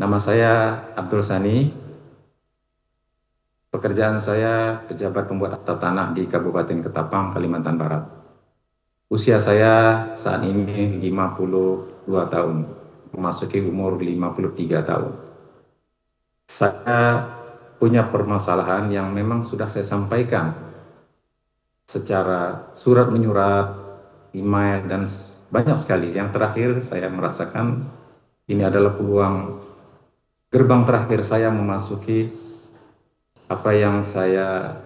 Nama saya Abdul Sani. Pekerjaan saya pejabat pembuat akta tanah di Kabupaten Ketapang, Kalimantan Barat. Usia saya saat ini 52 tahun, memasuki umur 53 tahun. Saya punya permasalahan yang memang sudah saya sampaikan secara surat menyurat, email, dan banyak sekali. Yang terakhir saya merasakan ini adalah peluang gerbang terakhir saya memasuki apa yang saya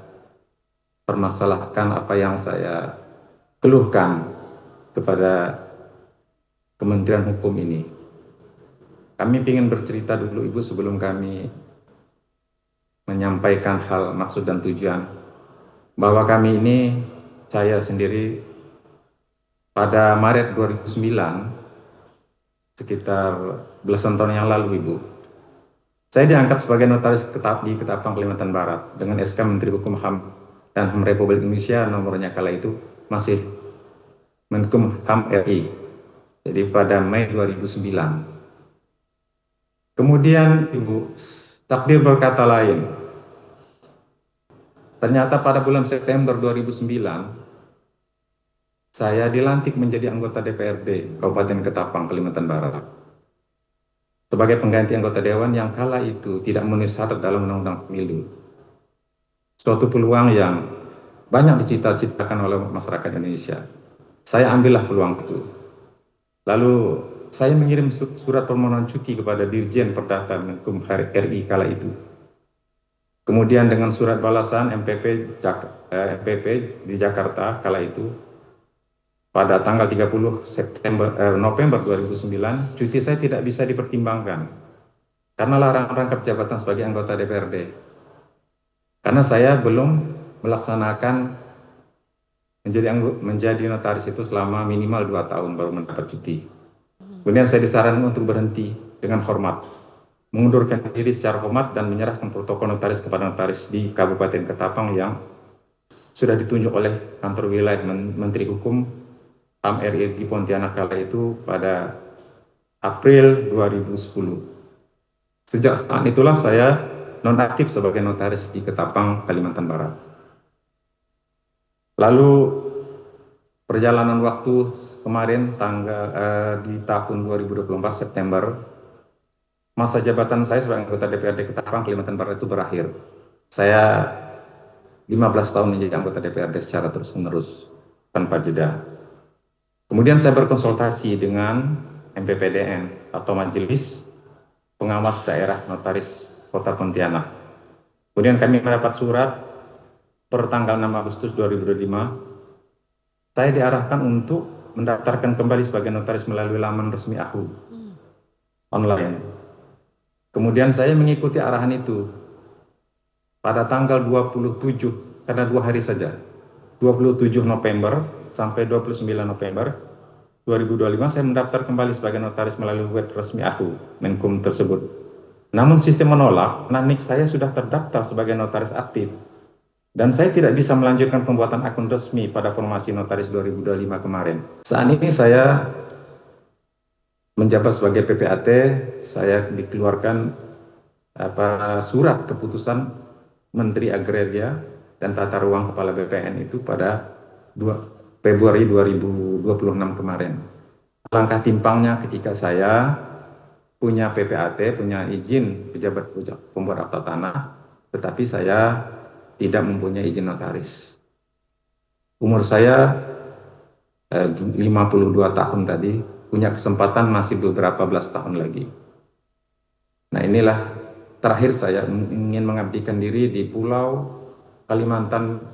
permasalahkan, apa yang saya keluhkan kepada Kementerian Hukum ini. Kami ingin bercerita dulu Ibu sebelum kami menyampaikan hal maksud dan tujuan, bahwa kami ini, saya sendiri pada Maret 2009, sekitar belasan tahun yang lalu Ibu, saya diangkat sebagai notaris di Ketapang, Kalimantan Barat dengan SK Menteri Hukum HAM dan HAM Republik Indonesia, nomornya kala itu masih Menkum HAM RI. Jadi pada Mei 2009. Kemudian Ibu, takdir berkata lain. Ternyata pada bulan September 2009, saya dilantik menjadi anggota DPRD Kabupaten Ketapang, Kalimantan Barat, sebagai pengganti anggota dewan yang kala itu tidak memenuhi syarat dalam Undang-Undang Pemilu. Suatu peluang yang banyak dicita-citakan oleh masyarakat Indonesia. Saya ambillah peluang itu. Lalu saya mengirim surat permohonan cuti kepada Dirjen Perdata Menkum RI kala itu. Kemudian dengan surat balasan MPP di Jakarta kala itu, pada tanggal 30 November 2009, cuti saya tidak bisa dipertimbangkan karena larangan rangkap jabatan sebagai anggota DPRD. Karena saya belum melaksanakan menjadi notaris itu selama minimal 2 tahun baru mendapat cuti. Kemudian saya disarankan untuk berhenti dengan hormat, mengundurkan diri secara hormat dan menyerahkan protokol notaris kepada notaris di Kabupaten Ketapang yang sudah ditunjuk oleh kantor wilayah Menteri Hukum HAM RI di Pontianak kala itu pada April 2010. Sejak saat itulah saya nonaktif sebagai notaris di Ketapang, Kalimantan Barat. Lalu perjalanan waktu kemarin di tahun 2024 September, masa jabatan saya sebagai anggota DPRD Ketapang, Kalimantan Barat itu berakhir. Saya 15 tahun menjadi anggota DPRD secara terus-menerus tanpa jeda. Kemudian saya berkonsultasi dengan MPPDN atau Majelis Pengawas Daerah Notaris Kota Pontianak. Kemudian kami mendapat surat per tanggal 6 Agustus 2025. Saya diarahkan untuk mendaftarkan kembali sebagai notaris melalui laman resmi AHU online. Kemudian saya mengikuti arahan itu. Pada tanggal 27, karena 2 hari saja, 27 November sampai 29 November 2025, saya mendaftar kembali sebagai notaris melalui web resmi AHU Menkum tersebut. Namun sistem menolak, karena NIK saya sudah terdaftar sebagai notaris aktif. Dan saya tidak bisa melanjutkan pembuatan akun resmi pada formasi notaris 2025 kemarin. Saat ini saya menjabat sebagai PPAT, saya dikeluarkan surat keputusan Menteri Agraria dan Tata Ruang Kepala BPN itu pada 2 Februari 2026 kemarin. Langkah timpangnya ketika saya punya PPAT, punya izin pejabat pembuat akta tanah, tetapi saya tidak mempunyai izin notaris. Umur saya 52 tahun tadi, punya kesempatan masih beberapa belas tahun lagi. Nah inilah terakhir saya ingin mengabdikan diri di Pulau Kalimantan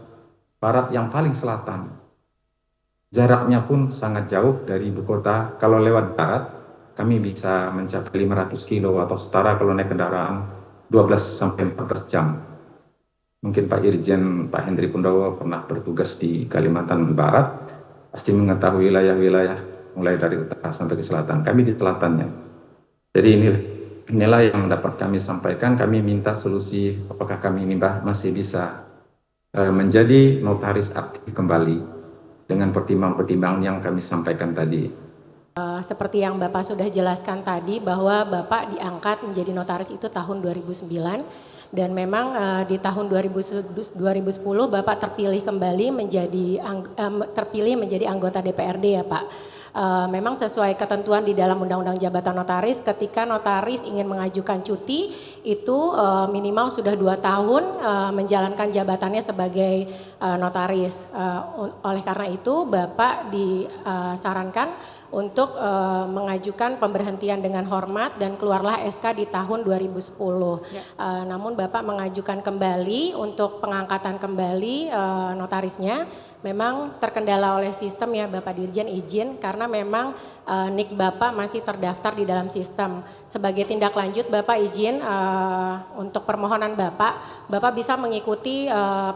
Barat yang paling selatan. Jaraknya pun sangat jauh dari ibu kota. Kalau lewat darat, kami bisa mencapai 500 kilo atau setara kalau naik kendaraan 12-14 jam. Mungkin Pak Irjen, Pak Hendri Pundowo pernah bertugas di Kalimantan Barat, pasti mengetahui wilayah-wilayah mulai dari utara sampai ke selatan. Kami di selatannya. Jadi inilah yang dapat kami sampaikan. Kami minta solusi apakah kami ini masih bisa menjadi notaris aktif kembali dengan pertimbangan-pertimbangan yang kami sampaikan tadi. Seperti yang Bapak sudah jelaskan tadi bahwa Bapak diangkat menjadi notaris itu tahun 2009 dan memang di tahun 2010 Bapak terpilih kembali menjadi anggota DPRD ya Pak. Memang sesuai ketentuan di dalam Undang-Undang Jabatan Notaris, ketika notaris ingin mengajukan cuti itu minimal sudah 2 tahun menjalankan jabatannya sebagai notaris. Oleh karena itu Bapak disarankan untuk mengajukan pemberhentian dengan hormat dan keluarlah SK di tahun 2010. Ya. Namun Bapak mengajukan kembali untuk pengangkatan kembali notarisnya. Memang terkendala oleh sistem ya Bapak Dirjen izin karena memang NIK Bapak masih terdaftar di dalam sistem. Sebagai tindak lanjut Bapak izin untuk permohonan Bapak bisa mengikuti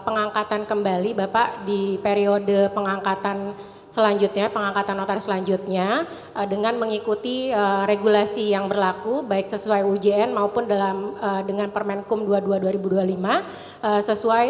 pengangkatan kembali Bapak di periode pengangkatan selanjutnya, pengangkatan notaris selanjutnya dengan mengikuti regulasi yang berlaku baik sesuai UJN maupun dengan Permenkum 22 2025 sesuai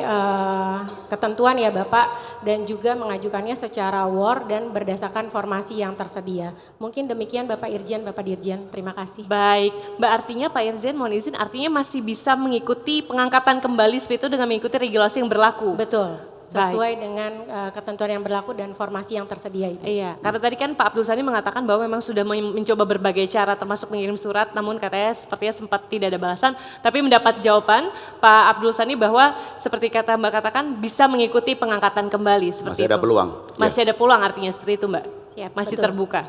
ketentuan ya Bapak dan juga mengajukannya secara WOR dan berdasarkan formasi yang tersedia. Mungkin demikian Bapak Irjen, Bapak Dirjen. Terima kasih. Baik, Mbak, artinya Pak Irjen mohon izin artinya masih bisa mengikuti pengangkatan kembali seperti itu dengan mengikuti regulasi yang berlaku. Betul. Sesuai dengan ketentuan yang berlaku dan formasi yang tersedia itu. Iya, karena tadi kan Pak Abdul Sani mengatakan bahwa memang sudah mencoba berbagai cara termasuk mengirim surat namun katanya sepertinya sempat tidak ada balasan, tapi mendapat jawaban Pak Abdul Sani bahwa seperti kata Mbak katakan bisa mengikuti pengangkatan kembali seperti itu. Masih ada peluang. Masih ada peluang artinya seperti itu Mbak. Siap, masih betul. Terbuka.